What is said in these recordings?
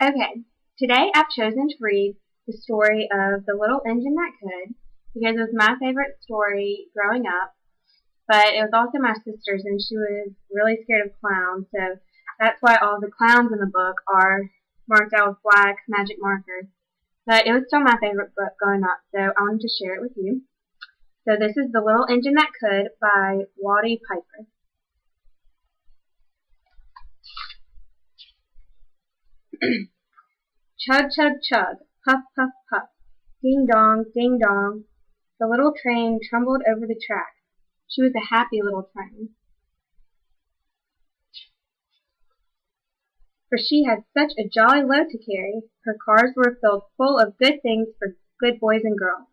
Okay, today I've chosen to read the story of The Little Engine That Could because it was my favorite story growing up, but it was also my sister's and she was really scared of clowns, so that's why all the clowns in the book are marked out with black magic markers. But it was still my favorite book growing up, so I wanted to share it with you. So this is The Little Engine That Could by Watty Piper. Chug, chug, chug, puff, puff, puff, ding dong, the little train trumbled over the track. She was a happy little train, for she had such a jolly load to carry. Her cars were filled full of good things for good boys and girls.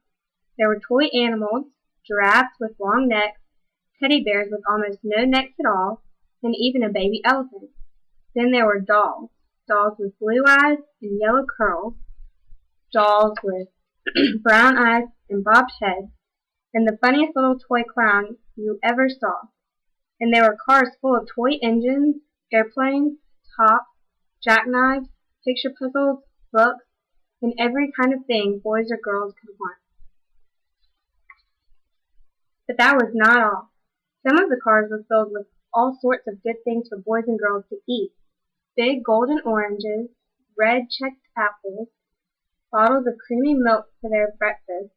There were toy animals, giraffes with long necks, teddy bears with almost no necks at all, and even a baby elephant. Then there were dolls with blue eyes and yellow curls, dolls with brown eyes and bobbed heads, and the funniest little toy clown you ever saw. And there were cars full of toy engines, airplanes, tops, jackknives, picture puzzles, books, and every kind of thing boys or girls could want. But that was not all. Some of the cars were filled with all sorts of good things for boys and girls to eat. Big golden oranges, red checked apples, bottles of creamy milk for their breakfast,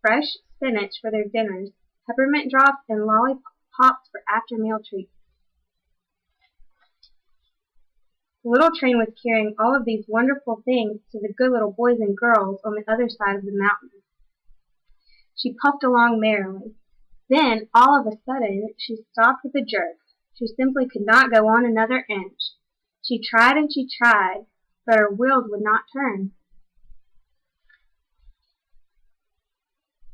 fresh spinach for their dinners, peppermint drops and lollipops for after-meal treats. The little train was carrying all of these wonderful things to the good little boys and girls on the other side of the mountain. She puffed along merrily. Then, all of a sudden, she stopped with a jerk. She simply could not go on another inch. She tried and she tried, but her wheels would not turn.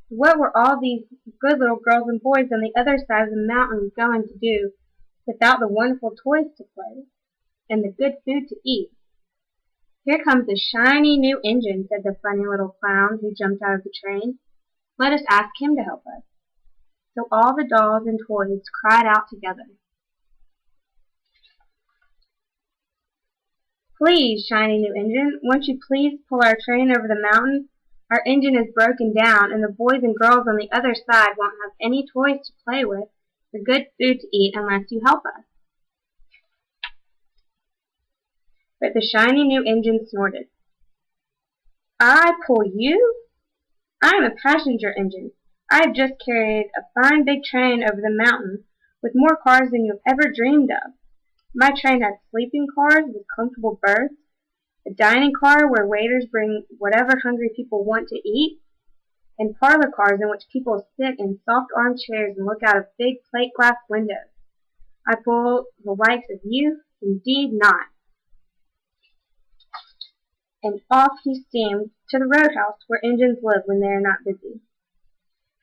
What were all these good little girls and boys on the other side of the mountain going to do without the wonderful toys to play with and the good food to eat? Here comes a shiny new engine, said the funny little clown who jumped out of the train. Let us ask him to help us. So all the dolls and toys cried out together. Please, shiny new engine, won't you please pull our train over the mountain? Our engine is broken down, and the boys and girls on the other side won't have any toys to play with or good food to eat unless you help us. But the shiny new engine snorted. I pull you? I am a passenger engine. I have just carried a fine big train over the mountain with more cars than you have ever dreamed of. My train has sleeping cars with comfortable berths, a dining car where waiters bring whatever hungry people want to eat, and parlor cars in which people sit in soft armchairs and look out of big plate glass windows. I pull the likes of you? Indeed not. And off he steamed to the roadhouse where engines live when they are not busy.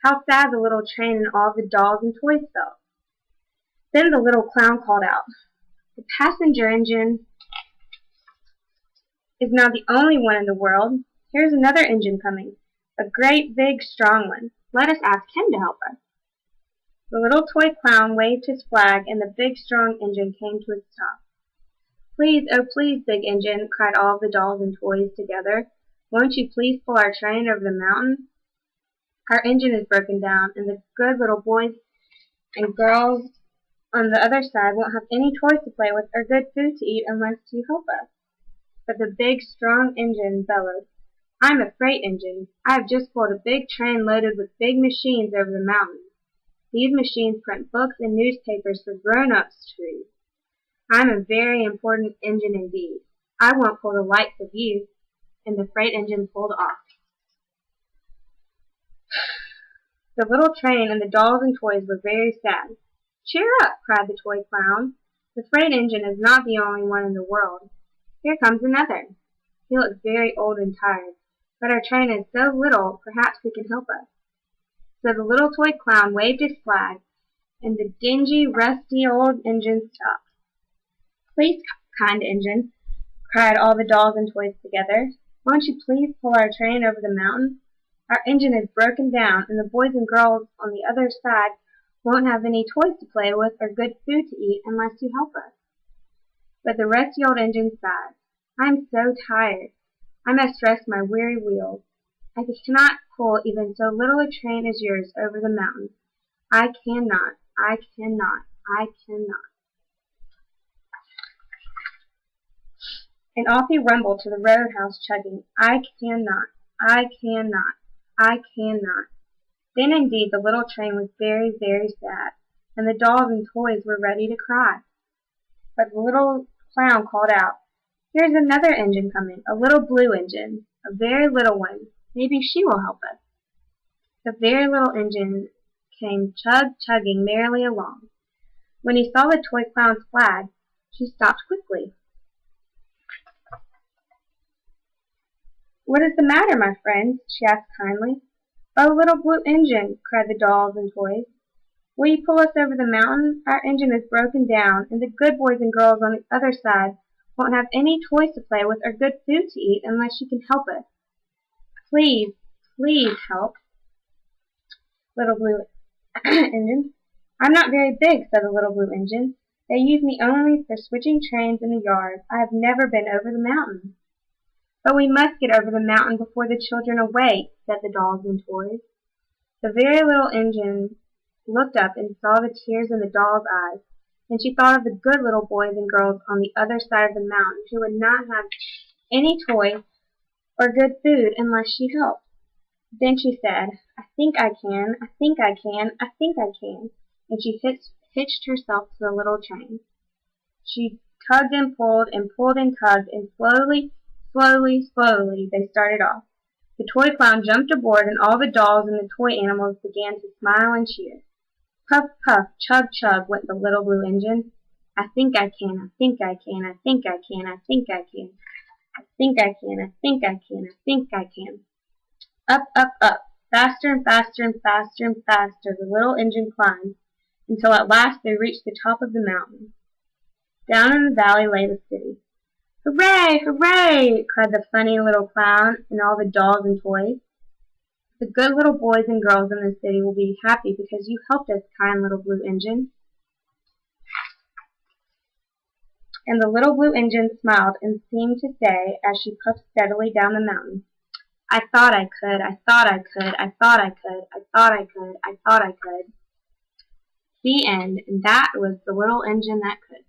How sad the little train and all the dolls and toys felt. Then the little clown called out, the passenger engine is not the only one in the world. Here's another engine coming, a great, big, strong one. Let us ask him to help us. The little toy clown waved his flag, and the big, strong engine came to a stop. Please, oh please, big engine, cried all the dolls and toys together. Won't you please pull our train over the mountain? Our engine is broken down, and the good little boys and girls on the other side won't have any toys to play with or good food to eat unless you help us. But the big, strong engine bellowed, I'm a freight engine. I have just pulled a big train loaded with big machines over the mountain. These machines print books and newspapers for grown-ups to read. I'm a very important engine indeed. I won't pull the likes of you. And the freight engine pulled off. The little train and the dolls and toys were very sad. Cheer up, cried the toy clown. The freight engine is not the only one in the world. Here comes another. He looks very old and tired, but our train is so little, perhaps he can help us. So the little toy clown waved his flag, and the dingy, rusty old engine stopped. Please, kind engine, cried all the dolls and toys together, won't you please pull our train over the mountain? Our engine is broken down, and the boys and girls on the other side won't have any toys to play with or good food to eat unless you help us. But the rusty old engine sighed. I am so tired. I must rest my weary wheels. I cannot pull even so little a train as yours over the mountains. I cannot, I cannot, I cannot. And off he rumbled to the roadhouse chugging, I cannot, I cannot, I cannot. Then indeed the little train was very, very sad, and the dolls and toys were ready to cry. But the little clown called out, "Here's another engine coming, a little blue engine, a very little one. Maybe she will help us." The very little engine came chugging merrily along. When he saw the toy clown's flag, she stopped quickly. "What is the matter, my friends?" she asked kindly. "Oh, little blue engine," cried the dolls and toys, "will you pull us over the mountain? Our engine is broken down, and the good boys and girls on the other side won't have any toys to play with or good food to eat unless you can help us. Please, please help, little blue engine." "I'm not very big," said the little blue engine. "They use me only for switching trains in the yard. I have never been over the mountain." "But we must get over the mountain before the children awake," said the dolls and toys. The very little engine looked up and saw the tears in the doll's eyes, and she thought of the good little boys and girls on the other side of the mountain who would not have any toys or good food unless she helped. Then she said, "I think I can, I think I can, I think I can," and she hitched herself to the little train. She tugged and pulled and tugged, and slowly, slowly, slowly they started off. The toy clown jumped aboard, and all the dolls and the toy animals began to smile and cheer. Puff, puff, chug, chug went the little blue engine. "I think I can, I think I can, I think I can, I think I can. I think I can, I think I can, I think I can." Up, up, up, faster and faster and faster and faster the little engine climbed, until at last they reached the top of the mountain. Down in the valley lay the city. "Hooray! Hooray!" cried the funny little clown and all the dolls and toys. "The good little boys and girls in the city will be happy because you helped us, kind little blue engine." And the little blue engine smiled and seemed to say, as she puffed steadily down the mountain, "I thought I could, I thought I could, I thought I could, I thought I could, I thought I could." The end, and that was The Little Engine That Could.